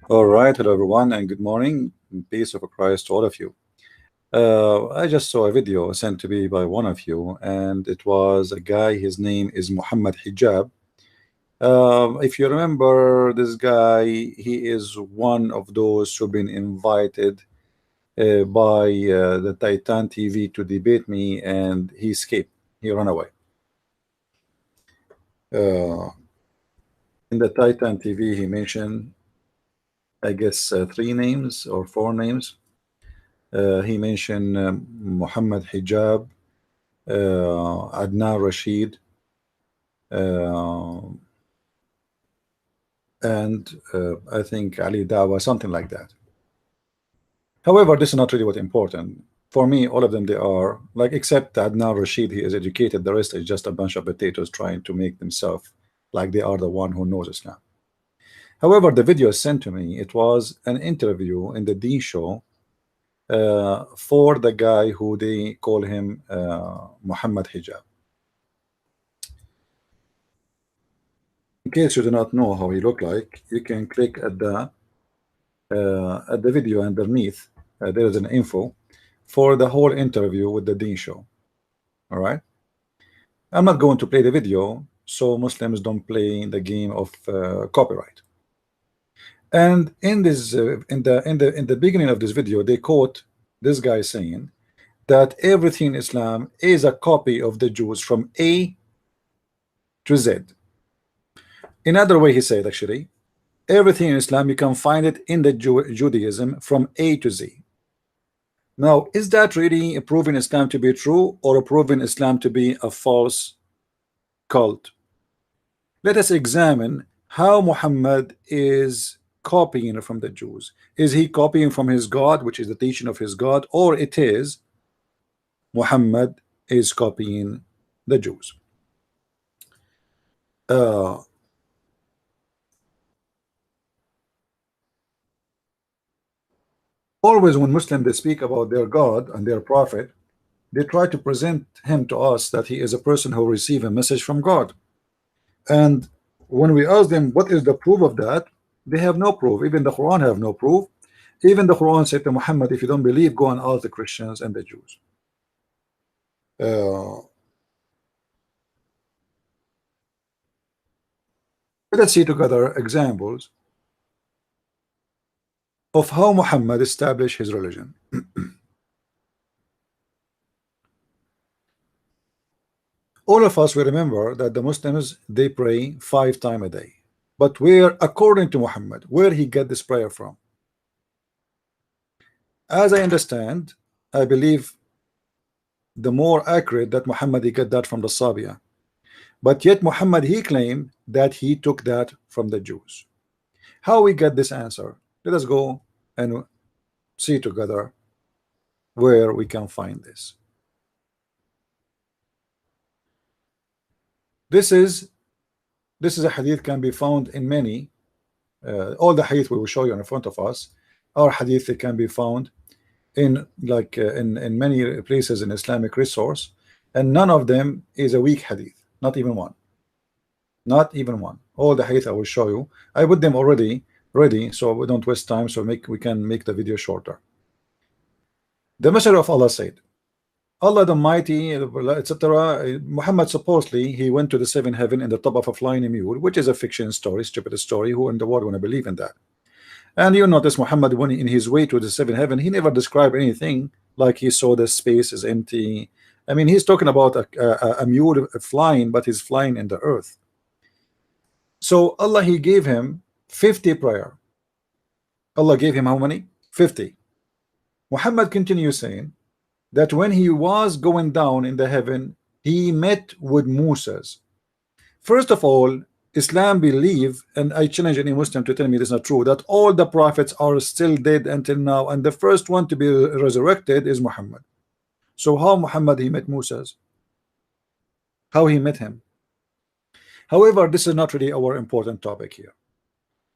All right, hello everyone, and good morning. Peace of Christ to all of you. I just saw a video sent to me by one of you, and it was a guy. His name is Muhammad Hijab. If you remember this guy, he is one of those who've been invited by the Titan TV to debate me, and he escaped. He ran away. In the Titan TV, he mentioned, I guess, 3 names or 4 names. He mentioned Muhammad Hijab, Adnan Rashid, and I think Ali Dawa, something like that. However, this is not really what important. For me, all of them, they are like, except Adnan Rashid, he is educated. The rest is just a bunch of potatoes trying to make themselves like they are the one who knows Islam. However, the video sent to me, it was an interview in the D show for the guy who they call him Muhammad Hijab. In case you do not know how he looked like, you can click at the video underneath. There is an info for the whole interview with the Dean show. All right, I'm not going to play the video, so Muslims don't play the game of copyright. And in this in the beginning of this video, they quote this guy saying that everything in Islam is a copy of the Jews from A to Z. In other way, he said, actually, everything in Islam, you can find it in the Judaism from A to Z. Now, is that really proving Islam to be true or proving Islam to be a false cult? Let us examine how Muhammad is copying from the Jews. Is he copying from his God, which is the teaching of his God, or it is Muhammad is copying the Jews? Always when Muslims they speak about their God and their prophet, they try to present him to us that he is a person who received a message from God. And when we ask them what is the proof of that, they have no proof. Even the Quran have no proof. Even the Quran said to Muhammad, if you don't believe, go and ask the Christians and the Jews. Let us see together examples of how Muhammad established his religion. All of us will remember that the Muslims they pray 5 times a day. But where, according to Muhammad, where he get this prayer from? As I understand, I believe the more accurate that Muhammad he get that from the Sabiya. But yet Muhammad he claimed that he took that from the Jews. How we get this answer? Let us go and see together where we can find this. This is a hadith can be found in many all the hadith we will show you in front of us are hadith that can be found in like in many places in Islamic resource, and none of them is a weak hadith, not even one. Not even one. All the hadith I will show you, I put them already ready so we don't waste time, so we can make the video shorter. The Messenger of Allah said, Allah the Almighty, etc. Muhammad supposedly he went to the 7th heaven in the top of a flying mule, which is a fiction story, stupid story. Who in the world want to believe in that? And you notice Muhammad, when in his way to the 7th heaven, he never described anything like he saw the space is empty. I mean, he's talking about a mule flying, but he's flying in the earth. So Allah he gave him 50 prayer. Allah gave him how many? 50. Muhammad continues saying that when he was going down in the heaven, he met with Moses. First of all, Islam believe, and I challenge any Muslim to tell me this is not true, that all the prophets are still dead until now, and the first one to be resurrected is Muhammad. So how Muhammad he met Moses? How he met him? However, this is not really our important topic here.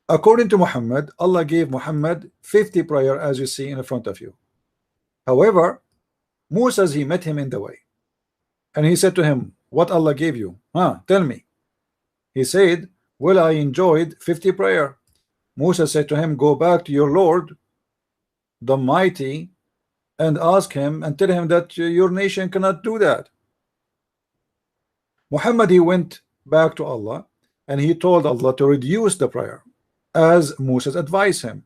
According to Muhammad, Allah gave Muhammad 50 prayer as you see in front of you. However, Moses he met him in the way, and he said to him, what Allah gave you? Tell me. He said, well, I enjoyed 50 prayer. Musa said to him, go back to your Lord the Mighty and ask him and tell him that your nation cannot do that. Muhammad, he went back to Allah and he told Allah to reduce the prayer as Moses advised him.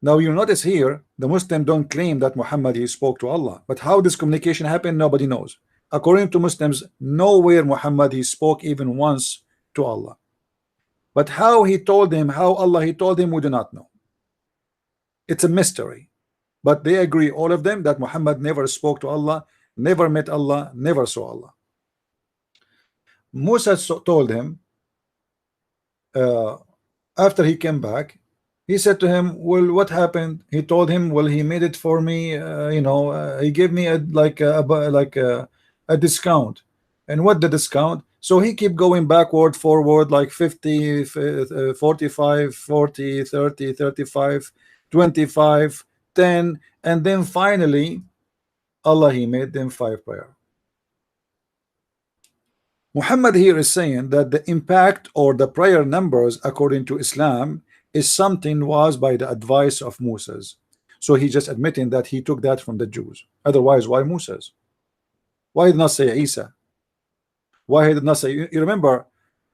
Now you notice here the Muslims don't claim that Muhammad he spoke to Allah, but how this communication happened nobody knows. According to Muslims, nowhere Muhammad he spoke even once to Allah, but how he told him, how Allah he told him, we do not know. It's a mystery, but they agree, all of them, that Muhammad never spoke to Allah, never met Allah, never saw Allah. Musa told him after he came back, he said to him, well, what happened? He told him, well, he made it for me, he gave me a discount. And what the discount? So he kept going backward, forward, like 50, 45, 40, 30, 35, 25, 10, and then finally Allah he made them 5 prayer. Muhammad here is saying that the impact or the prayer numbers according to Islam is something was by the advice of Moses. So he just admitting that he took that from the Jews. Otherwise, why Moses? Why did not say Isa? Why he did not say, you remember,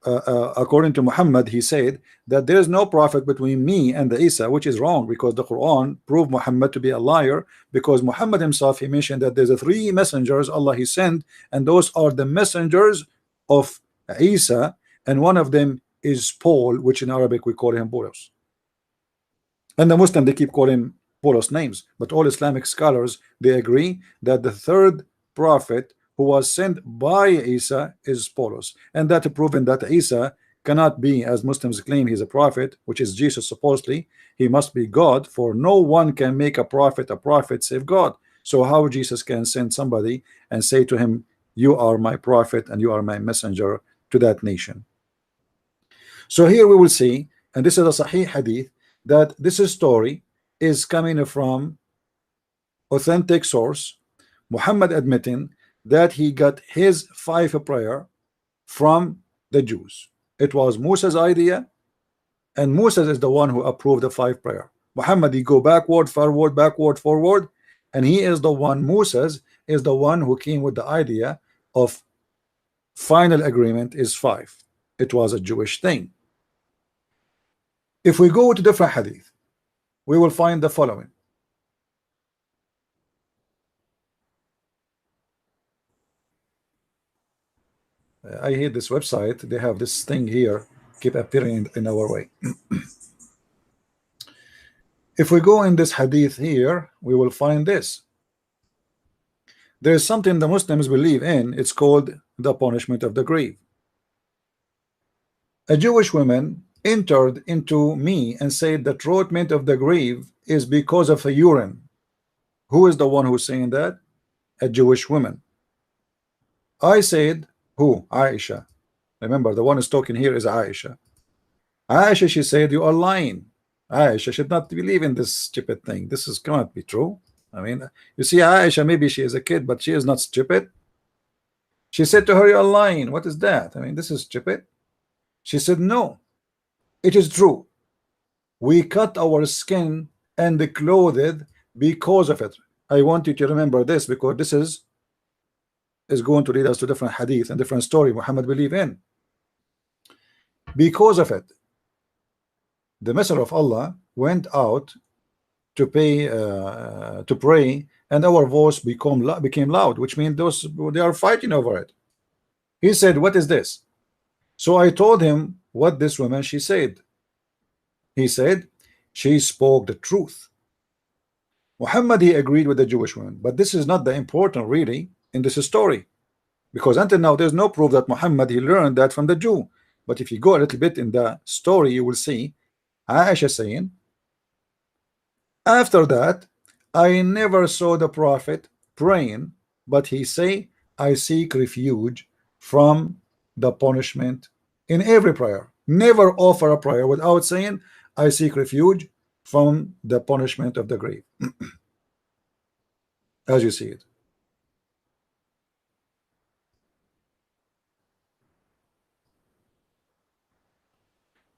according to Muhammad, he said that there is no prophet between me and the Isa, which is wrong, because the Quran proved Muhammad to be a liar, because Muhammad himself, he mentioned that there's 3 messengers Allah he sent, and those are the messengers of Isa, and one of them is Paul, which in Arabic we call him Bolos. And the Muslim, they keep calling Bolos names, but all Islamic scholars, they agree that the 3rd prophet who was sent by Isa is Polos, and that proven that Isa cannot be, as Muslims claim, he's a prophet, which is Jesus supposedly. He must be God, for no one can make a prophet save God. So how Jesus can send somebody and say to him, you are my prophet and you are my messenger to that nation? So here we will see, and this is a Sahih hadith, that this story is coming from authentic source, Muhammad admitting that he got his 5 prayer from the Jews. It was Moses' idea, and Moses is the one who approved the 5 prayer. Muhammad, he go backward, forward, backward, forward, and he is the one, Moses is the one who came with the idea of final agreement is 5. It was a Jewish thing. If we go to different hadith, we will find the following. I hate this website. They have this thing here keep appearing in our way. If we go in this hadith here, we will find this. There is something the Muslims believe in. It's called the punishment of the grave. A Jewish woman entered into me and said the treatment of the grave is because of a urine. Who is the one who's saying that? A Jewish woman. I said, who? Aisha. Remember, the one who's talking here is Aisha. Aisha, she said, you are lying. Aisha should not believe in this stupid thing. This cannot be true. I mean, you see, Aisha, maybe she is a kid, but she is not stupid. She said to her, you are lying. What is that? I mean, this is stupid. She said, no, it is true. We cut our skin and clothed because of it. I want you to remember this, because this is going to lead us to different hadith and different story Muhammad believe in. Because of it, the Messenger of Allah went out to pray, and our voice became loud, which means they are fighting over it. He said, what is this? So I told him what this woman she said. He said, she spoke the truth. Muhammad, he agreed with the Jewish woman, but this is not the important really in this story, because until now there's no proof that Muhammad he learned that from the Jew. But if you go a little bit in the story, you will see Aisha saying, after that I never saw the prophet praying, but he say, I seek refuge from the punishment in every prayer. Never offer a prayer without saying, I seek refuge from the punishment of the grave. As you see it.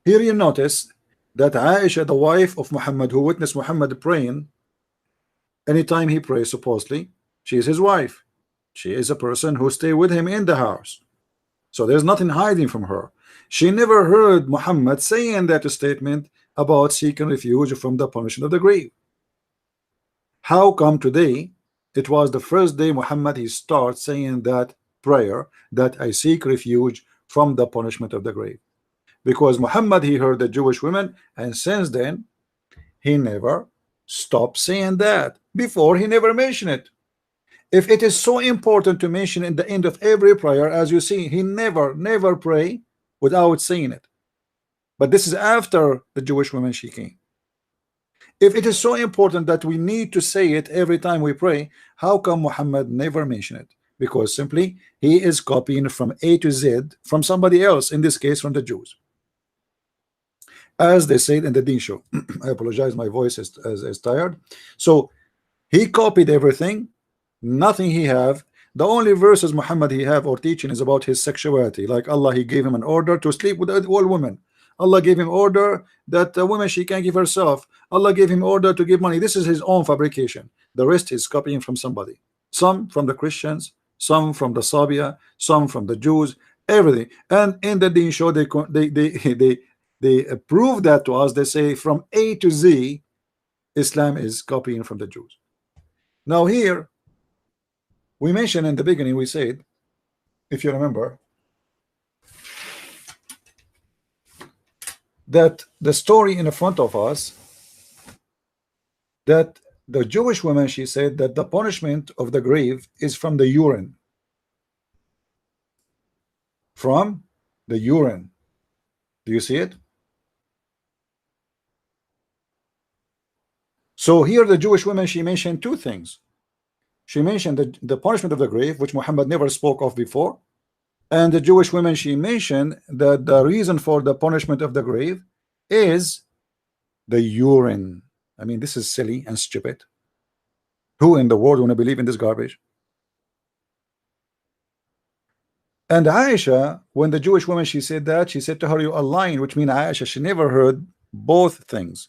Here you notice that Aisha, the wife of Muhammad, who witnessed Muhammad praying, anytime he prays, supposedly, she is his wife. She is a person who stay with him in the house. So there's nothing hiding from her. She never heard Muhammad saying that statement about seeking refuge from the punishment of the grave. How come today it was the first day Muhammad he starts saying that prayer, that I seek refuge from the punishment of the grave? Because Muhammad he heard the Jewish women, and since then he never stopped saying that. Before he never mentioned it. If it is so important to mention in the end of every prayer, as you see, he never pray without saying it. But this is after the Jewish woman she came. If it is so important that we need to say it every time we pray, how come Muhammad never mention it? Because simply he is copying from A to Z from somebody else, in this case from the Jews. As they said in the Deen show. I apologize, my voice is tired. So he copied everything, nothing he have. The only verses Muhammad he have or teaching is about his sexuality. Like Allah, he gave him an order to sleep with all women. Allah gave him order that a woman she can't give herself. Allah gave him order to give money. This is his own fabrication. The rest is copying from somebody. Some from the Christians, some from the Sabia, some from the Jews, everything. And in the Deen show, they prove that to us. They say from A to Z, Islam is copying from the Jews. Now here, we mentioned in the beginning, we said, if you remember, that the story in front of us, that the Jewish woman, she said that the punishment of the grave is from the urine. From the urine. Do you see it? So here the Jewish woman, she mentioned two things. She mentioned the punishment of the grave, which Muhammad never spoke of before. And the Jewish women, she mentioned that the reason for the punishment of the grave is the urine. I mean, this is silly and stupid. Who in the world want to believe in this garbage? And Aisha, when the Jewish woman, she said that, she said to her, you are lying, which means Aisha, she never heard both things.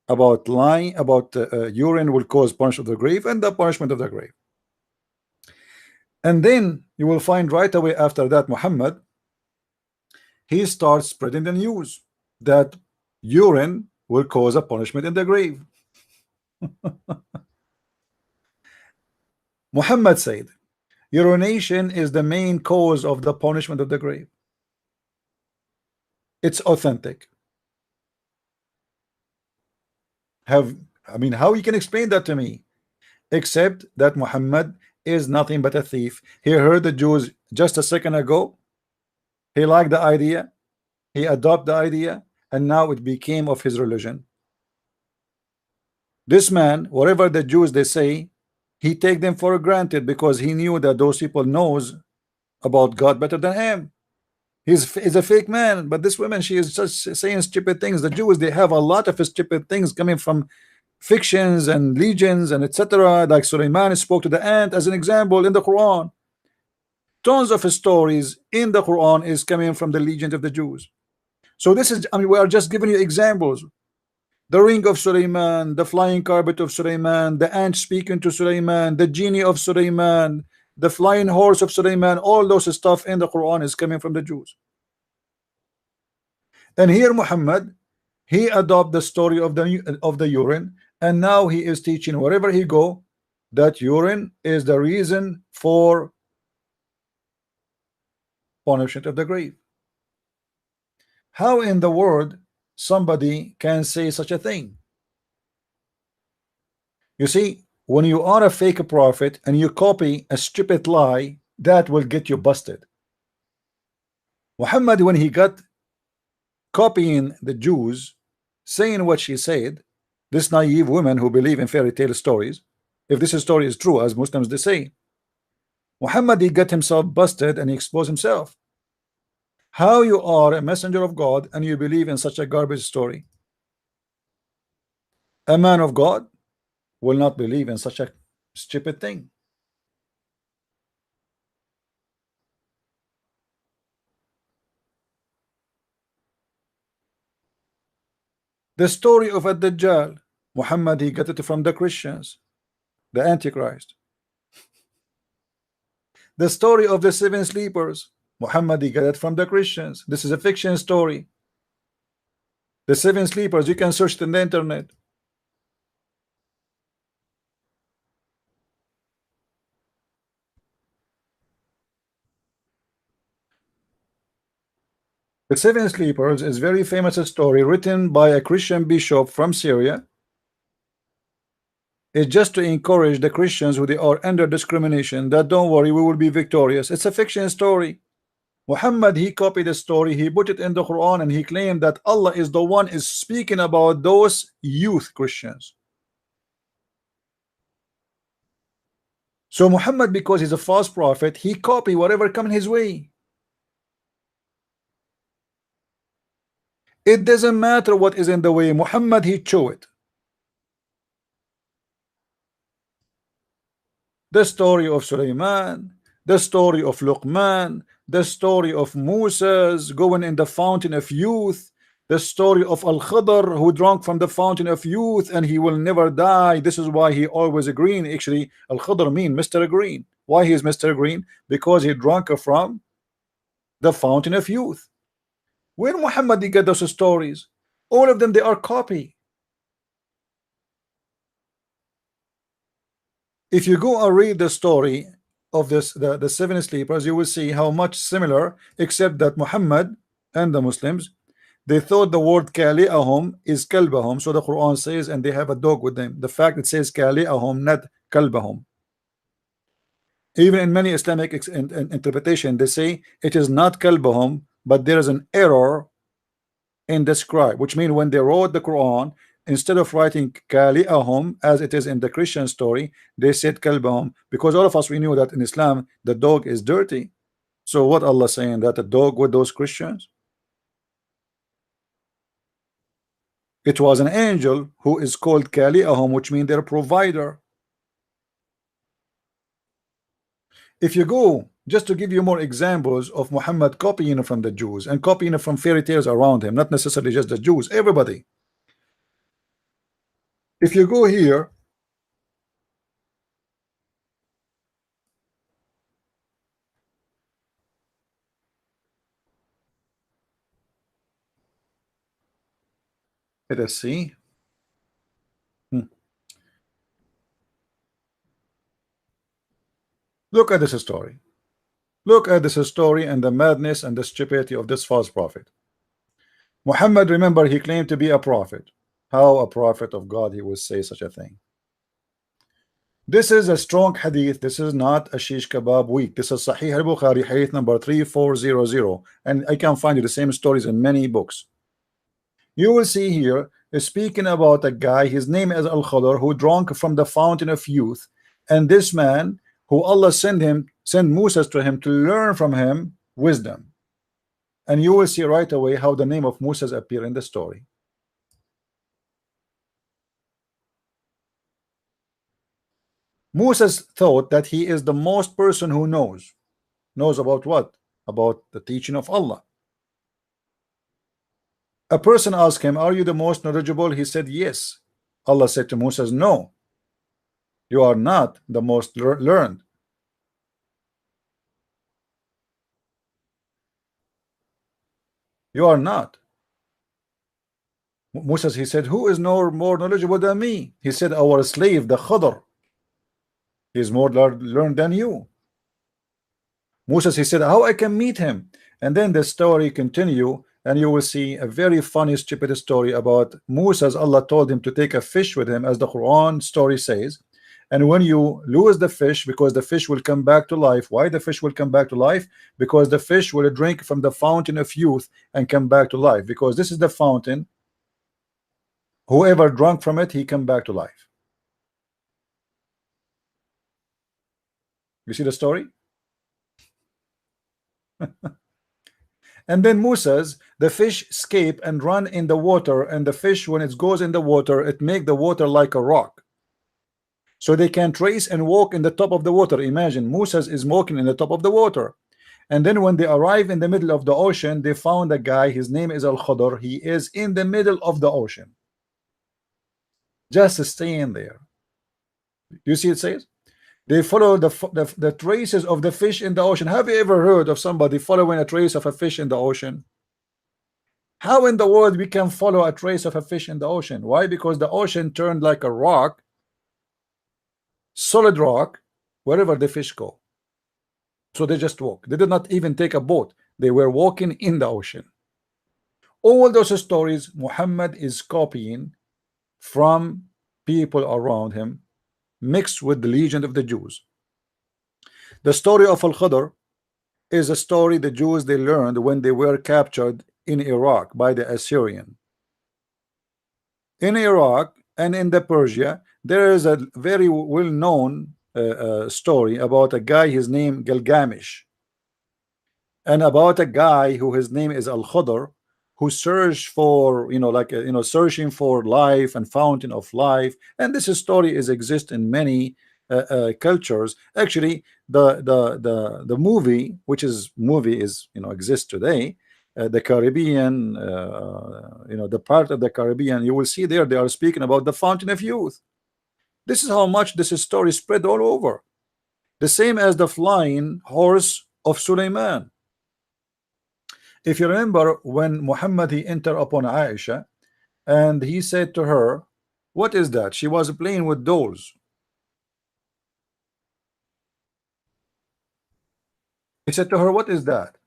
About lying, about urine will cause punishment of the grave and the punishment of the grave. And then you will find right away after that Muhammad, he starts spreading the news that urine will cause a punishment in the grave. Muhammad said urination is the main cause of the punishment of the grave. It's authentic. I mean, how you can explain that to me? Except that Muhammad is nothing but a thief. He heard the Jews just a second ago. He liked the idea. He adopted the idea, and now it became of his religion. This man, whatever the Jews they say, he take them for granted because he knew that those people knows about God better than him. He's a fake man. But this woman, she is just saying stupid things. The Jews, they have a lot of stupid things coming from fictions and legends and etc. Like Sulaiman spoke to the ant as an example in the Quran. Tons of stories in the Quran is coming from the legend of the Jews. So this is, I mean, we are just giving you examples. The ring of Sulaiman, the flying carpet of Sulaiman, the ant speaking to Sulaiman, the genie of Sulaiman, the flying horse of Sulaiman, all those stuff in the Quran is coming from the Jews. And here Muhammad, he adopted the story of the urine, and now he is teaching wherever he go that urine is the reason for punishment of the grave. How in the world somebody can say such a thing? You see, when you are a fake prophet and you copy a stupid lie, that will get you busted. Muhammad, when he got copying the Jews, saying what she said, this naive women who believe in fairy tale stories, if this story is true, as Muslims they say, Muhammad, he got himself busted and he exposed himself. How you are a messenger of God and you believe in such a garbage story? A man of God will not believe in such a stupid thing. The story of Ad-Dajjal, Muhammad, he got it from the Christians, the Antichrist. The story of the seven sleepers, Muhammad, he got it from the Christians. This is a fiction story. The seven sleepers, you can search it in the internet. The seven sleepers is very famous story written by a Christian bishop from Syria. It's just to encourage the Christians who they are under discrimination that don't worry, we will be victorious. It's a fiction story. Muhammad, he copied the story, he put it in the Quran, and he claimed that Allah is the one is speaking about those youth Christians. So Muhammad, because he's a false prophet, he copy whatever come his way. It doesn't matter what is in the way. Muhammad, he chose it. The story of Sulaiman, the story of Luqman, the story of Moses going in the fountain of youth, the story of Al-Khidr who drank from the fountain of youth and he will never die. This is why he always green. Actually, Al-Khidr mean Mr. Green. Why he is Mr. Green? Because he drank from the fountain of youth. Where Muhammad did get those stories? All of them, they are copy. If you go and read the story of this, the seven sleepers, you will see how much similar, except that Muhammad and the Muslims, they thought the word kali'ahum is kalbahum. So the Quran says, and they have a dog with them. The fact it says kali'ahum, not kalbahum. Even in many Islamic interpretation, they say it is not kalbahum, but there is an error in the scribe, which means when they wrote the Quran, instead of writing kali'ahum as it is in the Christian story, they said kalbahum, because all of us, we knew that in Islam the dog is dirty. So what Allah saying, that the dog with those Christians? It was an angel who is called kali'ahum, which means their provider. If you go, just to give you more examples of Muhammad copying from the Jews and copying from fairy tales around him, not necessarily just the Jews, everybody. If you go here, let us see. Look at this story. Look at this story and the madness and the stupidity of this false prophet. Muhammad, remember, he claimed to be a prophet. How a prophet of God he would say such a thing? This is a strong hadith. This is not a shish kebab week. This is Sahih al-Bukhari, hadith number 3400, and I can find you the same stories in many books. You will see here speaking about a guy, his name is Al-Khidr, who drank from the fountain of youth, and this man who Allah sent Moses to him to learn from him wisdom. And you will see right away how the name of Moses appear in the story. Moses thought that he is the most person who knows about what? About the teaching of Allah. A person asked him, are you the most knowledgeable? He said yes. Allah said to Moses, no, you are not the most learned. You are not. Moses, he said, who is more knowledgeable than me? He said, our slave, the Khidr. He is more learned than you. Moses, he said, how I can meet him? And then the story continue, and you will see a very funny, stupid story about Moses. Allah told him to take a fish with him, as the Quran story says. And when you lose the fish, because the fish will come back to life. Why the fish will come back to life? Because the fish will drink from the fountain of youth and come back to life. Because this is the fountain. Whoever drank from it, he come back to life. You see the story? And then Moses, the fish escape and run in the water, and the fish, when it goes in the water, it make the water like a rock. So they can trace and walk in the top of the water. Imagine Moses is walking in the top of the water. And then when they arrive in the middle of the ocean, they found a guy, his name is Al-Khidr. He is in the middle of the ocean. just staying there. You see, it says they follow the traces of the fish in the ocean. Have you ever heard of somebody following a trace of a fish in the ocean? How in the world we can follow a trace of a fish in the ocean? Why? Because the ocean turned like a rock, solid rock, wherever the fish go. So they just walk. They did not even take a boat. They were walking in the ocean. All those stories Muhammad is copying from people around him, mixed with the legend of the Jews. The story of Al-Khadr is a story the Jews they learned when they were captured in Iraq by the Assyrian. In Iraq and in the Persia, there is a very well-known story about a guy, his name Gilgamesh, and about a guy who his name is Al-Khadr, who searched for, searching for life and fountain of life. And this story exists in many cultures. Actually, the movie, which is exists today, the Caribbean, the part of the Caribbean, you will see there they are speaking about the fountain of youth. This is how much this story spread all over. The same as the flying horse of Suleiman. If you remember, when Muhammad he entered upon Aisha and he said to her, what is that? She was playing with dolls. He said to her, what is that?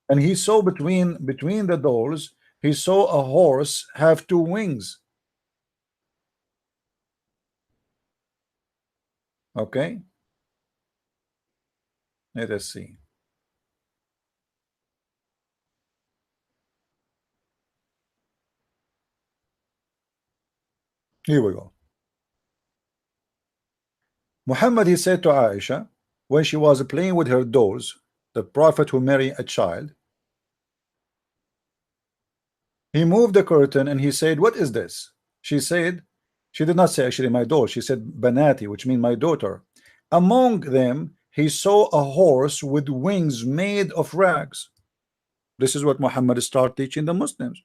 And he saw between the dolls, he saw a horse have two wings. Okay, let us see. Here we go. Muhammad he said to Aisha when she was playing with her dolls, the prophet who married a child, he moved the curtain and he said, what is this? She said, she did not say actually my doll, she said Banati, which means my daughter. Among them he saw a horse with wings made of rags. This is what Muhammad started teaching the Muslims.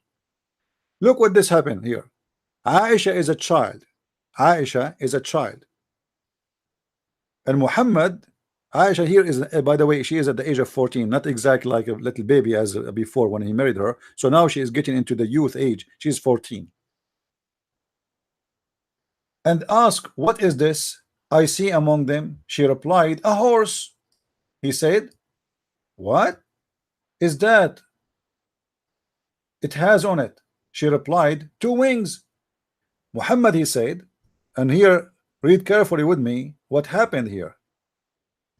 Look what this happened here. Aisha is a child. Aisha is a child. And Muhammad, Aisha here is, by the way, she is at the age of 14, not exactly like a little baby as before when he married her. So now she is getting into the youth age. She's 14. And ask, what is this I see among them? She replied, a horse. He said, what is that? It has on it. She replied, two wings. Muhammad, he said, and here read carefully with me what happened here.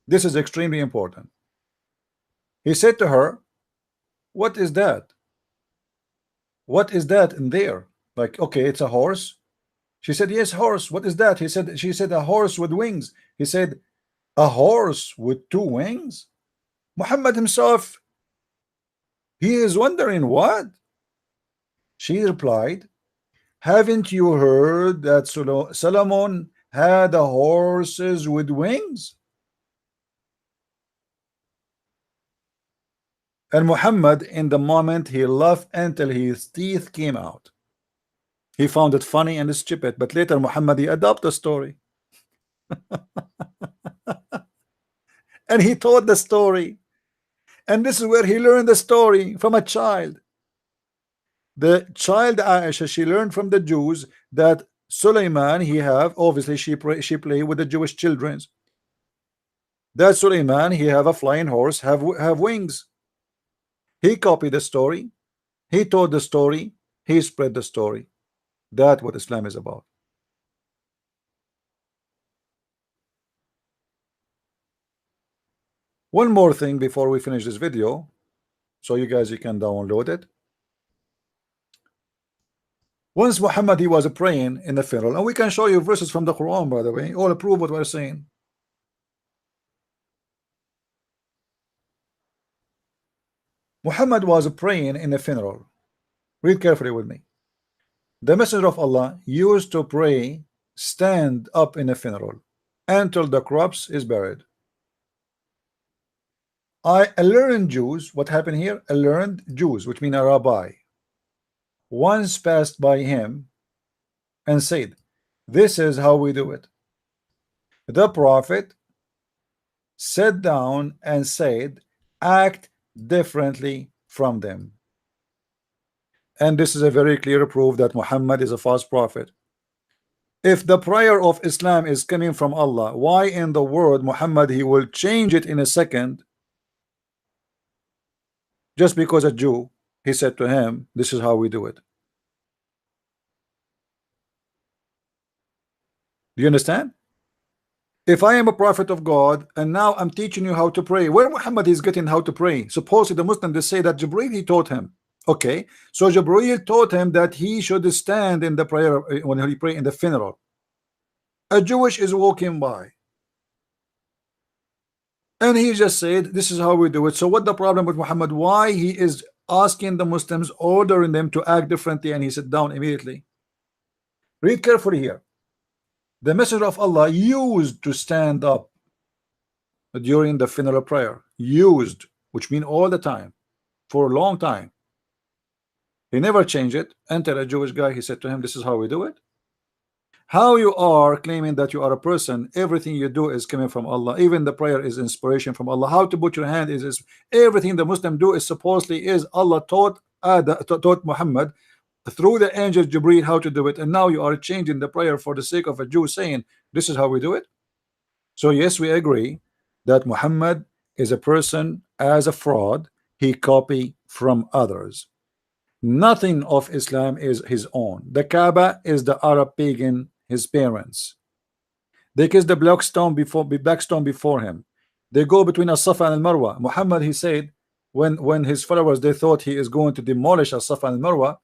This is extremely important. He said to her, what is that? What is that in there? Like, okay, it's a horse. She said, yes, horse. What is that? She said a horse with wings. He said, a horse with two wings? Muhammad himself, he is wondering what? She replied, haven't you heard that Solomon had a horses with wings? And Muhammad, in the moment, he laughed until his teeth came out. He found it funny and stupid, but later Muhammad he adopted the story. And he told the story. And this is where he learned the story from a child. The child Aisha, she learned from the Jews that Suleiman, he have, obviously she play with the Jewish children. That Suleiman, he have a flying horse, have wings. He copied the story. He told the story. He spread the story. That's what Islam is about. One more thing before we finish this video, so you can download it. Once Muhammad he was praying in the funeral, and we can show you verses from the Quran, by the way, all prove what we're saying. Muhammad was praying in the funeral. Read carefully with me. The Messenger of Allah used to pray, stand up in a funeral until the corpse is buried. A learned Jews, what happened here? A learned Jews, which mean a rabbi, once passed by him and said, This is how we do it. The Prophet sat down and said, act differently from them. And this is a very clear proof that Muhammad is a false prophet. If the prayer of Islam is coming from Allah, why in the world Muhammad he will change it in a second just because a Jew he said to him, this is how we do it? Do you understand? If I am a prophet of God and now I'm teaching you how to pray, where Muhammad is getting how to pray? Supposedly the Muslims they say that Jibreel he taught him. Okay, so Jibreel taught him that he should stand in the prayer when he pray in the funeral. A Jewish is walking by and he just said this is how we do it. So what the problem with Muhammad? Why he is asking the Muslims, ordering them to act differently, and he sat down immediately? Read carefully here. The Messenger of Allah used to stand up during the funeral prayer. Used, which means all the time, for a long time. He never changed it until a Jewish guy he said to him, this is how we do it. How you are claiming that you are a person, everything you do is coming from Allah, even the prayer is inspiration from Allah. How to put your hand is everything the Muslim do is supposedly is Allah taught Muhammad through the angel Jibreel how to do it, and now you are changing the prayer for the sake of a Jew saying this is how we do it. So yes, we agree that Muhammad is a person as a fraud. He copy from others. Nothing of Islam is his own. The Kaaba is the Arab pagan, his parents. They kiss the black stone before him. They go between As-Safa and Al-Marwa. Muhammad he said when his followers they thought he is going to demolish As-Safa and Al-Marwa,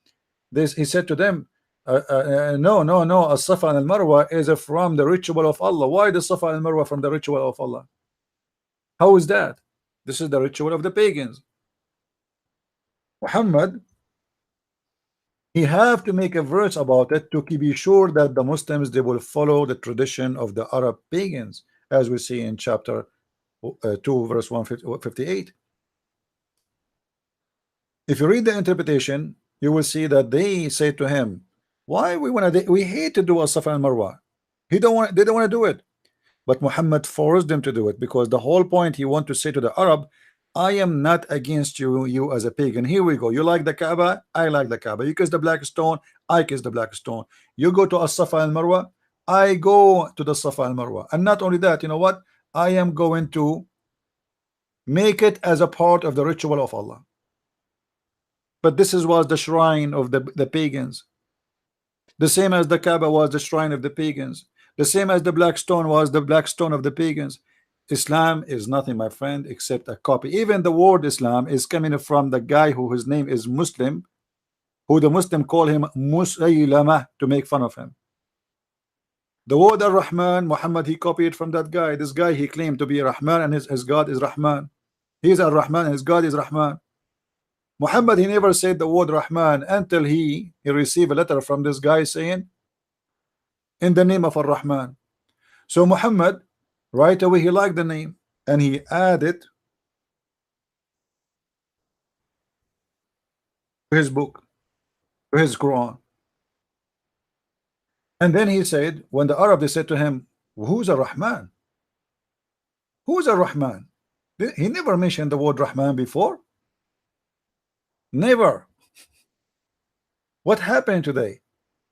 he said to them, no, As-Safa and Al-Marwa is from the ritual of Allah. Why the Safa and Marwa from the ritual of Allah? How is that? This is the ritual of the pagans. Muhammad he have to make a verse about it to be sure that the Muslims they will follow the tradition of the Arab pagans, as we see in chapter 2 verse 158. If you read the interpretation, you will see that they say to him, why we hate to do As-Safa and Marwa. They don't want to do it. But Muhammad forced them to do it, because the whole point he want to say to the Arab, I am not against you as a pagan. Here we go. You like the Kaaba, I like the Kaaba. You kiss the black stone, I kiss the black stone. You go to As-Safa and Marwa, I go to the Safa and Marwa. And not only that, you know what? I am going to make it as a part of the ritual of Allah. But this was the shrine of the pagans. The same as the Kaaba was the shrine of the pagans. The same as the black stone was the black stone of the pagans. Islam is nothing, my friend, except a copy. Even the word Islam is coming from the guy who his name is Muslim, who the Muslim call him Musaylama to make fun of him. The word Ar-Rahman, Muhammad he copied from that guy. This guy he claimed to be Rahman and his God is Rahman. He is Ar-Rahman and his God is Rahman. Muhammad he never said the word Rahman until he received a letter from this guy saying in the name of Ar-Rahman. So Muhammad right away he liked the name and he added to his book, to his Quran. And then he said, when the Arab they said to him, who's Ar-Rahman? Who's Ar-Rahman? He never mentioned the word Rahman before. Never. What happened today?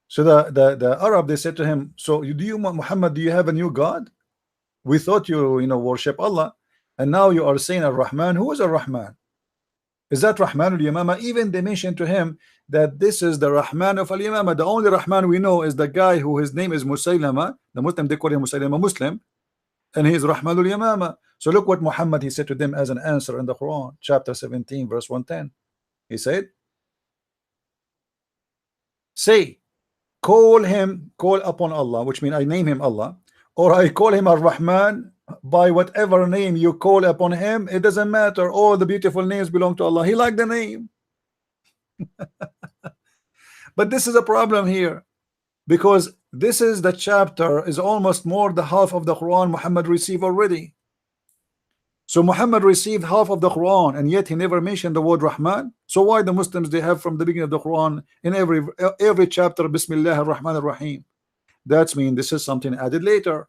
So the Arab they said to him, so Muhammad, do you have a new God? We thought you worship Allah, and now you are saying Ar-Rahman. Who is Ar-Rahman? Is that Rahman al-Yamama? Even they mentioned to him that this is the Rahman of al-Yamama. The only Rahman we know is the guy who his name is Musaylama. The Muslim they call him Musaylama Muslim, and he is Rahman al-Yamama. So look what Muhammad he said to them as an answer in the Quran, chapter 17 verse 110. He said, say, call upon Allah, which means I name him Allah, or I call him Ar-Rahman. By whatever name you call upon him, it doesn't matter. All the beautiful names belong to Allah. He liked the name. But this is a problem here, because this is the chapter is almost more the half of the Quran Muhammad received already. So Muhammad received half of the Quran, and yet he never mentioned the word Rahman. So why the Muslims they have from the beginning of the Quran in every chapter Bismillah ar-Rahman ar-Rahim? That means this is something added later,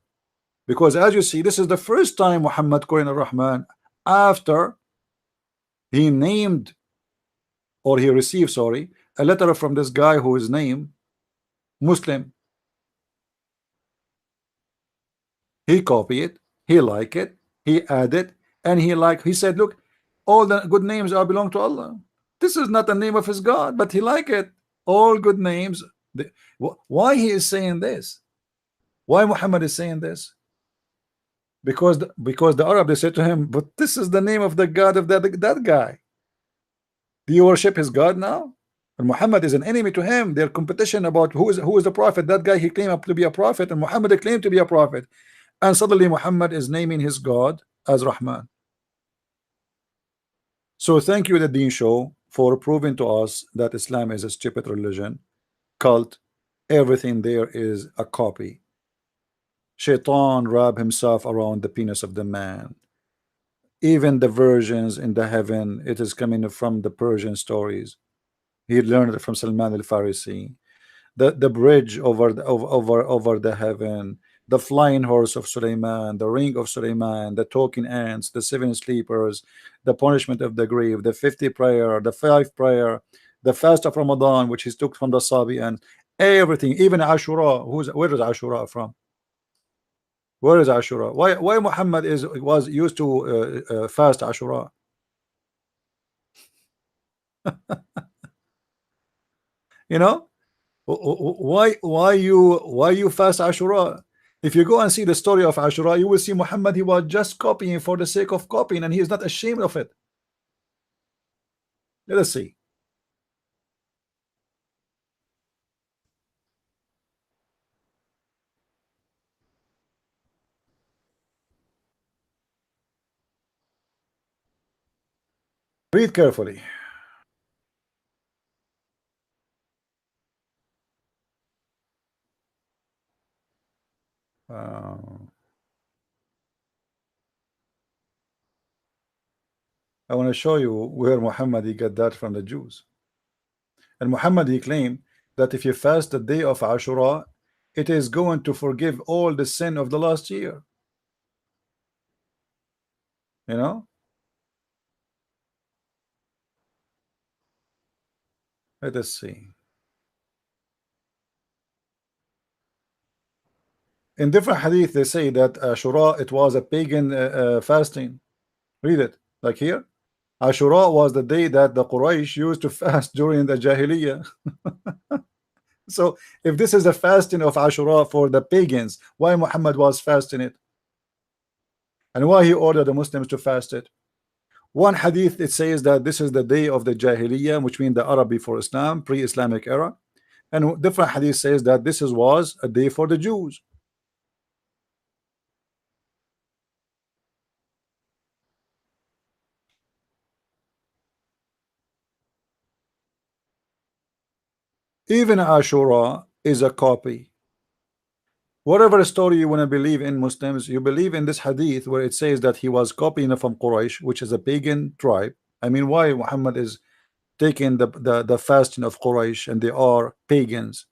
because as you see, this is the first time Muhammad calling Ar-Rahman after he named, or he received, sorry, a letter from this guy who is named Muslim. He copied it, he liked it, he added, and he said, look, all the good names are belong to Allah. This is not the name of his God, but he liked it. All good names. Why he is saying this? Why Muhammad is saying this? Because the Arab, they said to him, but this is the name of the God of that guy. Do you worship his God now? And Muhammad is an enemy to him. Their competition about who is the prophet. That guy, he claimed to be a prophet, and Muhammad claimed to be a prophet. And suddenly Muhammad is naming his God as Rahman. So thank you, the Deen Show, for proving to us that Islam is a stupid religion, cult. Everything there is a copy. Shaitan wrap himself around the penis of the man. Even the versions in the heaven, it is coming from the Persian stories. He learned it from Salman al-Farisi. The bridge over the heaven, the flying horse of Suleiman, the ring of Suleiman, the talking ants, the 7 sleepers, the punishment of the grave, the 50 prayer, the 5 prayer, the fast of Ramadan, which he took from the Sabi, and everything, even Ashura. Where is Ashura from? Where is Ashura? Why Muhammad was used to fast Ashura? You know, why you fast Ashura? If you go and see the story of Ashura, you will see Muhammad, he was just copying for the sake of copying, and he is not ashamed of it. Let us see. Read carefully. I want to show you where Muhammad he got that from the Jews. And Muhammad, he claimed that if you fast the day of Ashura, it is going to forgive all the sin of the last year. You know? Let us see. In different hadith, they say that Ashura, it was a pagan fasting. Read it, like here. Ashura was the day that the Quraysh used to fast during the Jahiliyyah. So if this is a fasting of Ashura for the pagans, why Muhammad was fasting it? And why he ordered the Muslims to fast it? One hadith, it says that this is the day of the Jahiliyyah, which means the Arab before Islam, pre-Islamic era. And different hadith says that this was a day for the Jews. Even Ashura is a copy. Whatever story you want to believe in, Muslims, you believe in this hadith where it says that he was copying from Quraysh, which is a pagan tribe. I mean, why Muhammad is taking the fasting of Quraysh, and they are pagans?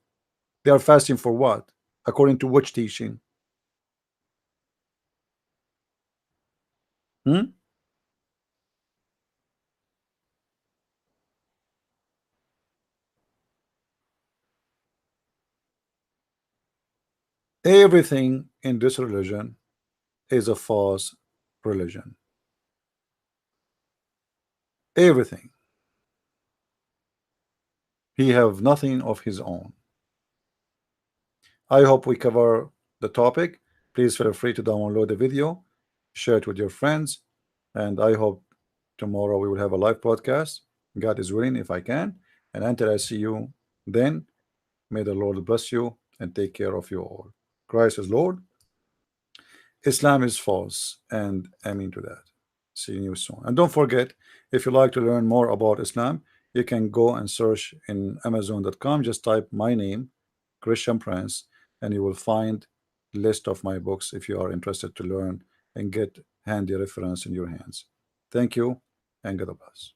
They are fasting for what? According to which teaching? Everything in this religion is a false religion. Everything. He have nothing of his own. I hope we cover the topic. Please feel free to download the video, share it with your friends, and I hope tomorrow we will have a live podcast. God is willing, if I can. And until I see you then, may the Lord bless you and take care of you all. Christ is Lord. Islam is false, and I mean to that. See you soon. And don't forget, if you like to learn more about Islam, you can go and search in Amazon.com. Just type my name, Christian Prince, and you will find list of my books if you are interested to learn and get handy reference in your hands. Thank you, and God bless.